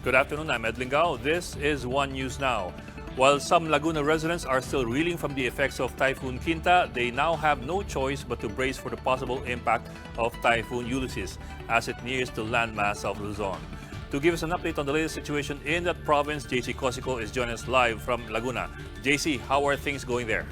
Good afternoon, I'm Ed Lingao. This is One News Now. While some Laguna residents are still reeling from the effects of Typhoon Quinta, they now have no choice but to brace for the possible impact of Typhoon Ulysses as it nears the landmass of Luzon. To give us an update on the latest situation in that province, JC Cosico is joining us live from Laguna. JC, how are things going there?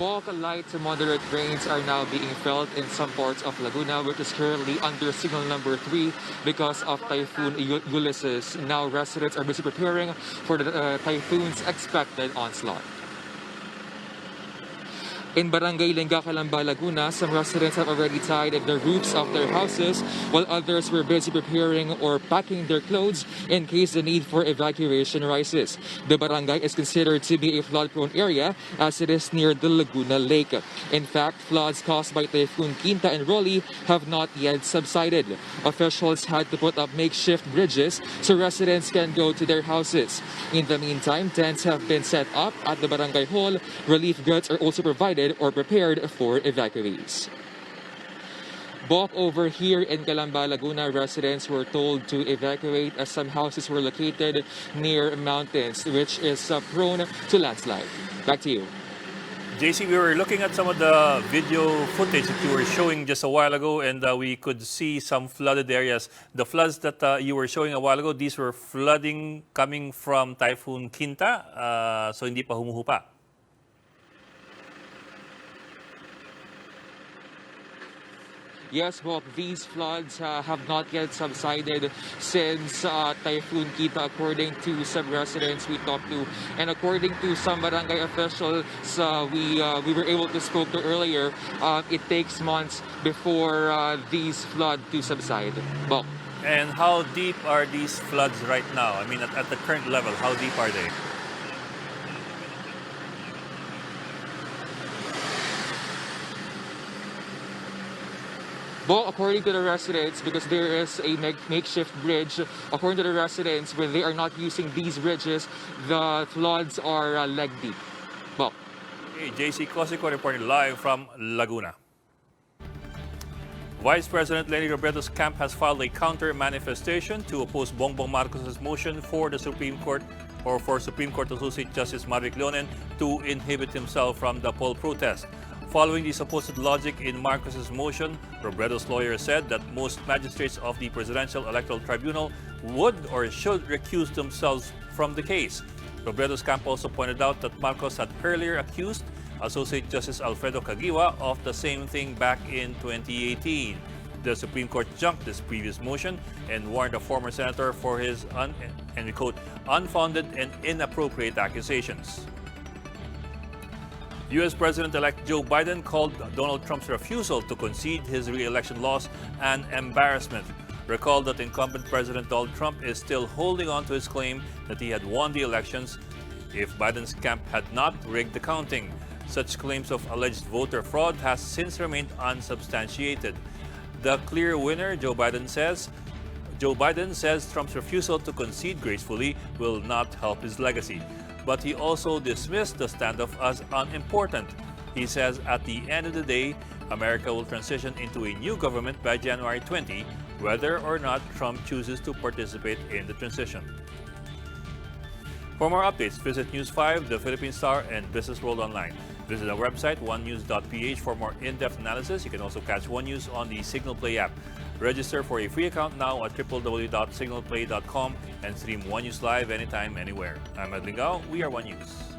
Bulk light to moderate rains are now being felt in some parts of Laguna, which is currently under signal number 3 because of Typhoon Ulysses. Now residents are busy preparing for the typhoon's expected onslaught. In Barangay Lenga, Calamba, Laguna, some residents have already tied the roofs of their houses, while others were busy preparing or packing their clothes in case the need for evacuation rises. The barangay is considered to be a flood-prone area as it is near the Laguna Lake. In fact, floods caused by Typhoon Quinta and Rolly have not yet subsided. Officials had to put up makeshift bridges so residents can go to their houses. In the meantime, tents have been set up at the barangay hall. Relief goods are also provided or prepared for evacuees. Back over here in Calamba, Laguna, residents were told to evacuate as some houses were located near mountains, which is prone to landslide. Back to you. JC, we were looking at some of the video footage that you were showing just a while ago, and we could see some flooded areas. The floods that you were showing a while ago, these were flooding coming from Typhoon Quinta, so hindi pa humuhupa. Yes, Bob, these floods have not yet subsided since Typhoon Quinta, according to some residents we talked to. And according to some barangay officials we were able to speak to earlier, it takes months before these floods to subside. Bob. And how deep are these floods right now? I mean, at the current level, how deep are they? Well, according to the residents, because there is a makeshift bridge, according to the residents, when they are not using these bridges, the floods are leg deep. Well, hey, JC Cosico reporting live from Laguna. Vice President Leni Robredo's camp has filed a counter-manifestation to oppose Bongbong Marcos's motion for the Supreme Court or for Supreme Court Associate Justice Leonen to inhibit himself from the poll protest. Following the supposed logic in Marcos's motion, Robredo's lawyer said that most magistrates of the Presidential Electoral Tribunal would or should recuse themselves from the case. Robredo's camp also pointed out that Marcos had earlier accused Associate Justice Alfredo Caguioa of the same thing back in 2018. The Supreme Court junked this previous motion and warned the former senator for his, and we quote, unfounded and inappropriate accusations. U.S. President-elect Joe Biden called Donald Trump's refusal to concede his re-election loss an embarrassment. Recall that incumbent President Donald Trump is still holding on to his claim that he had won the elections if Biden's camp had not rigged the counting. Such claims of alleged voter fraud has since remained unsubstantiated. The clear winner, Joe Biden says Trump's refusal to concede gracefully will not help his legacy. But he also dismissed the standoff as unimportant. He says at the end of the day, America will transition into a new government by January 20, whether or not Trump chooses to participate in the transition. For more updates, visit News 5, The Philippine Star, and Business World Online. Visit our website, onenews.ph, for more in-depth analysis. You can also catch One News on the Signal Play app. Register for a free account now at www.signalplay.com and stream One News live anytime, anywhere. I'm Ed Lingao. We are One News.